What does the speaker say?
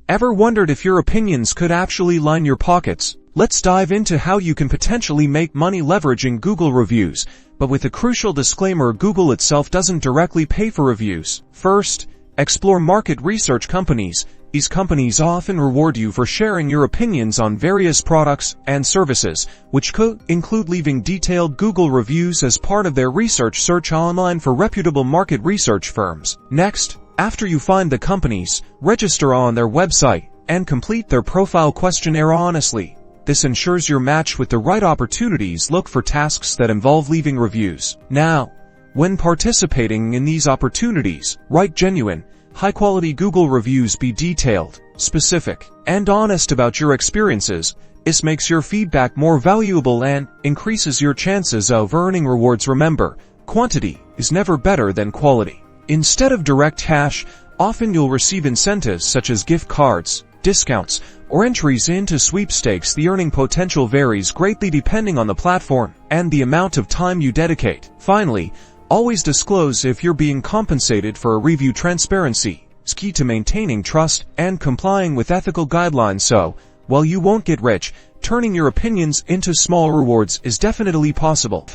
Ever wondered if your opinions could actually line your pockets? Let's dive into how you can potentially make money leveraging Google reviews, but with a crucial disclaimer: Google itself doesn't directly pay for reviews. First, explore market research companies. These companies often reward you for sharing your opinions on various products and services, which could include leaving detailed Google reviews as part of their research. Search online for reputable market research firms. Next, after you find the companies, register on their website and complete their profile questionnaire honestly. This ensures you're matched with the right opportunities. Look for tasks that involve leaving reviews. Now, when participating in these opportunities, write genuine, high-quality Google reviews. Be detailed, specific, and honest about your experiences. This makes your feedback more valuable and increases your chances of earning rewards. Remember, quantity is never better than quality. Instead of direct cash, often you'll receive incentives such as gift cards, discounts, or entries into sweepstakes. The earning potential varies greatly depending on the platform and the amount of time you dedicate. Finally, always disclose if you're being compensated for a review. Transparency is key to maintaining trust and complying with ethical guidelines. So, while you won't get rich, turning your opinions into small rewards is definitely possible.